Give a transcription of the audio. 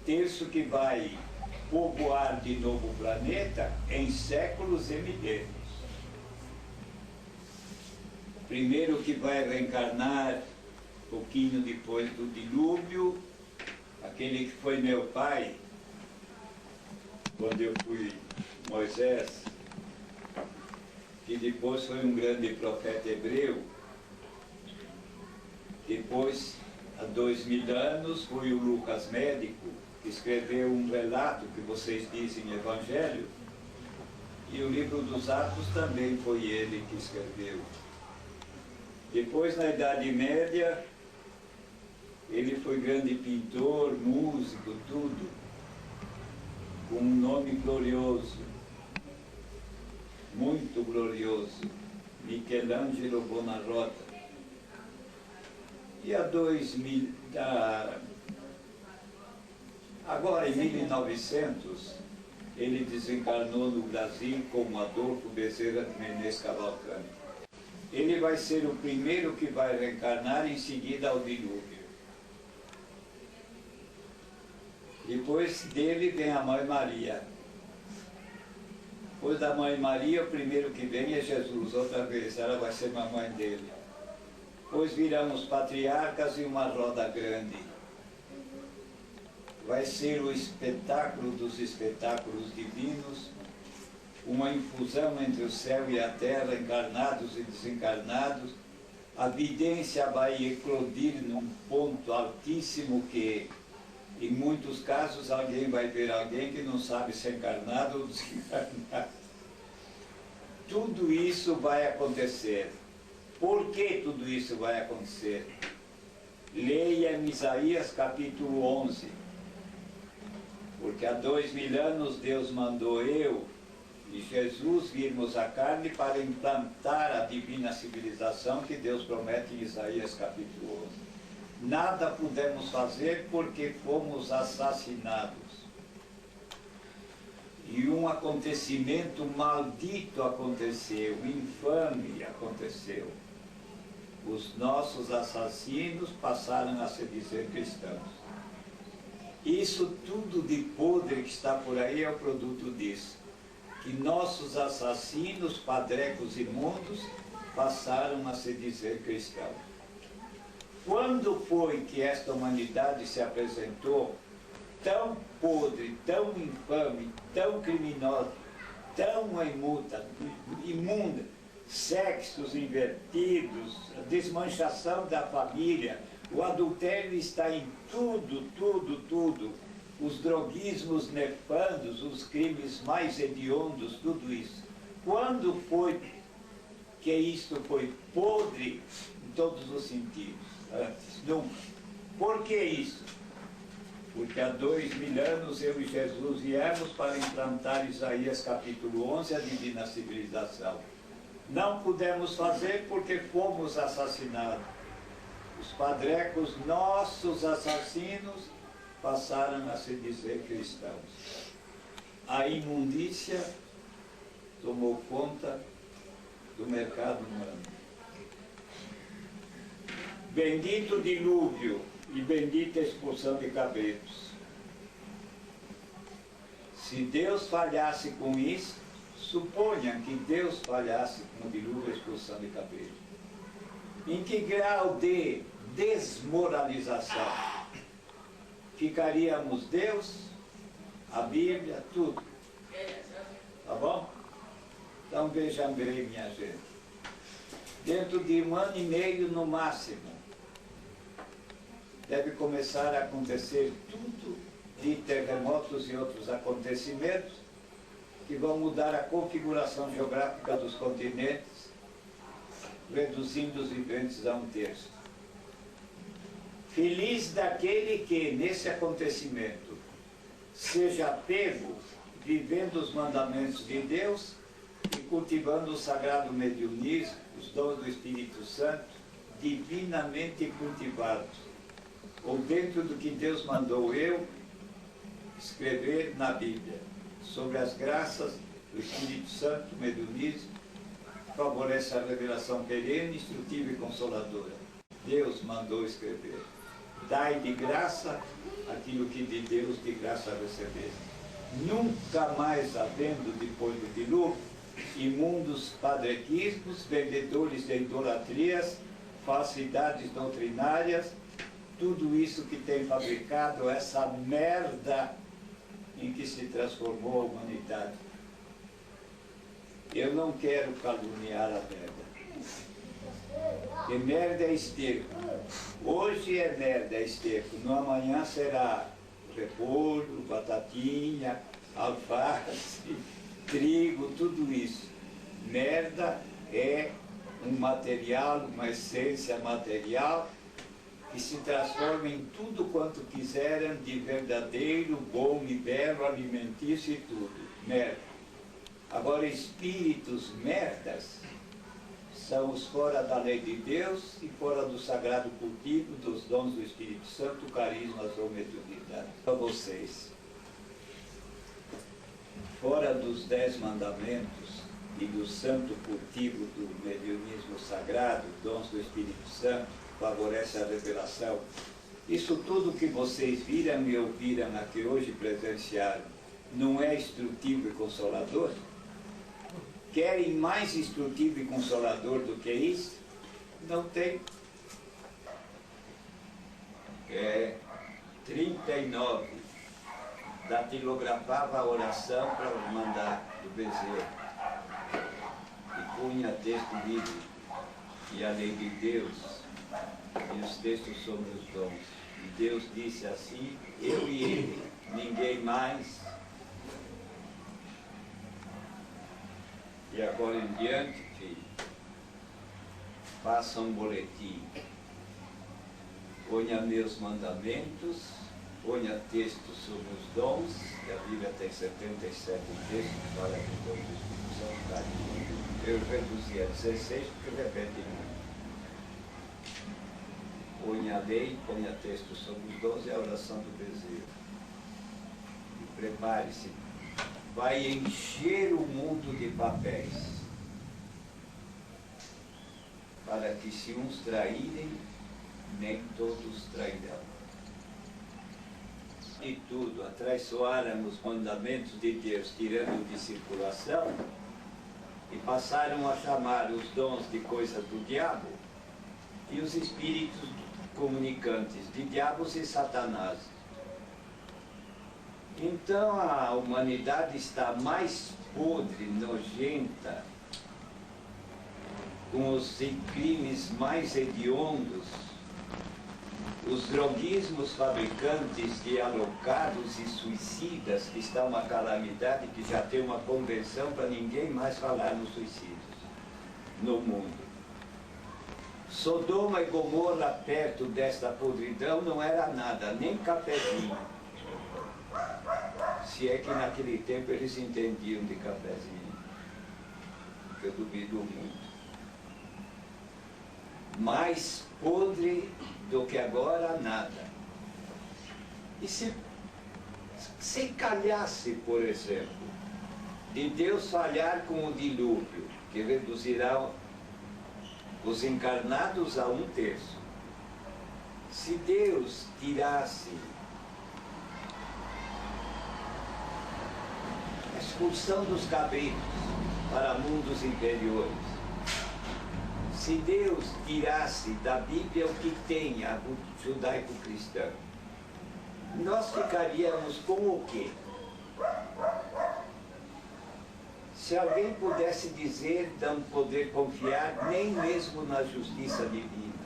terço que vai povoar de novo o planeta em séculos e milênios. Primeiro que vai reencarnar pouquinho depois do dilúvio, aquele que foi meu pai, quando eu fui Moisés, que depois foi um grande profeta hebreu. Depois, há 2000 anos, foi o Lucas Médico, que escreveu um relato que vocês dizem Evangelho, e o livro dos Atos também foi ele que escreveu. Depois, na Idade Média, ele foi grande pintor, músico, tudo, com um nome glorioso, muito glorioso, Michelangelo Buonarrota. E há 2000, agora em 1900, ele desencarnou no Brasil como Adolfo Bezerra de Menezes Cavalcante. Ele vai ser o primeiro que vai reencarnar em seguida ao dilúvio. Depois dele vem a Mãe Maria. Depois da Mãe Maria, o primeiro que vem é Jesus, outra vez, ela vai ser mamãe dele. Depois virão os patriarcas e uma roda grande. Vai ser o espetáculo dos espetáculos divinos, uma infusão entre o céu e a terra, encarnados e desencarnados. A vidência vai eclodir num ponto altíssimo que, em muitos casos, alguém vai ver alguém que não sabe se é encarnado ou desencarnado. Tudo isso vai acontecer. Por que tudo isso vai acontecer? Leia em Isaías capítulo 11. Porque há 2000 anos Deus mandou eu e Jesus virmos à carne para implantar a divina civilização que Deus promete em Isaías capítulo 11. Nada pudemos fazer porque fomos assassinados. E um acontecimento maldito aconteceu, infame aconteceu. Os nossos assassinos passaram a se dizer cristãos. Isso tudo de podre que está por aí é o produto disso. Que nossos assassinos, padrecos imundos, passaram a se dizer cristãos. Quando foi que esta humanidade se apresentou tão podre, tão infame, tão criminosa, tão imunda, sexos invertidos, a desmanchação da família, o adultério está em tudo, tudo, tudo, os droguismos nefandos, os crimes mais hediondos, tudo isso. Quando foi que isto foi podre em todos os sentidos? Antes, nunca. Por que isso? Porque há 2000 anos eu e Jesus viemos para implantar Isaías capítulo 11, a divina civilização. Não pudemos fazer porque fomos assassinados. Os padrecos, nossos assassinos, passaram a se dizer cristãos. A imundícia tomou conta do mercado humano. Bendito dilúvio e bendita expulsão de cabelos. Se Deus falhasse com isso, suponha que Deus falhasse com o dilúvio e a expulsão de cabelos. Em que grau de desmoralização ficaríamos Deus, a Bíblia, tudo? Tá bom? Então vejam bem, minha gente. Dentro de 1 ano e meio no máximo, deve começar a acontecer tudo de terremotos e outros acontecimentos que vão mudar a configuração geográfica dos continentes, reduzindo os viventes a 1/3. Feliz daquele que, nesse acontecimento, seja pego vivendo os mandamentos de Deus e cultivando o sagrado mediunismo, os dons do Espírito Santo, divinamente cultivados, ou dentro do que Deus mandou eu escrever na Bíblia, sobre as graças do Espírito Santo, mediunismo, favorece a revelação perene, instrutiva e consoladora. Deus mandou escrever. Dai de graça aquilo que de Deus de graça recebeste. Nunca mais havendo, depois do dilúvio, imundos padrequismos, vendedores de idolatrias, falsidades doutrinárias, tudo isso que tem fabricado essa merda em que se transformou a humanidade. Eu não quero caluniar a merda. E merda é esterco. Hoje é merda, é esterco. No amanhã será repolho, batatinha, alface, trigo, tudo isso. Merda é um material, uma essência material que se transforma em tudo quanto quiserem de verdadeiro, bom e belo, alimentício e tudo. Merda. Agora, espíritos merdas são os fora da lei de Deus e fora do sagrado cultivo dos dons do Espírito Santo, carismas ou mediunidade. Para vocês, fora dos 10 mandamentos e do santo cultivo do mediunismo sagrado, dons do Espírito Santo, favorece a revelação. Isso tudo que vocês viram e ouviram aqui hoje, presenciaram, não é instrutivo e consolador? Querem mais instrutivo e consolador do que isso? Não tem. 39. Datilografava a oração para mandar do bezerro. E punha texto bíblico. E a lei de Deus. E os textos sobre os dons. E Deus disse assim, eu e ele, ninguém mais. E agora em diante, filho, faça um boletim. Ponha meus mandamentos, ponha textos sobre os dons, que a Bíblia tem 77 textos que fala de dons do Espírito Santo. Tá? Eu reduzi a 16 porque repete muito. Ponha a lei, ponha textos sobre os dons e a oração do bezerro. E prepare-se. Vai encher o mundo de papéis, para que se uns traírem, nem todos trairão. E tudo, atraiçoaram os mandamentos de Deus, tirando de circulação, e passaram a chamar os dons de coisa do diabo, e os espíritos comunicantes de diabos e Satanás. Então a humanidade está mais podre, nojenta, com os crimes mais hediondos, os droguismos fabricantes de alocados e suicidas, que está uma calamidade que já tem uma convenção para ninguém mais falar nos suicídios no mundo. Sodoma e Gomorra, perto desta podridão, não era nada, nem cafezinho. Se é que naquele tempo eles entendiam de cafezinho, que eu duvido muito. Mais podre do que agora, nada. E se calhasse, por exemplo, de Deus falhar com o dilúvio, que reduzirá os encarnados a 1/3. Se Deus tirasse a expulsão dos cabritos para mundos inferiores, se Deus tirasse da Bíblia o que tem a judaico-cristã, nós ficaríamos com o quê? Se alguém pudesse dizer, não poder confiar nem mesmo na justiça divina.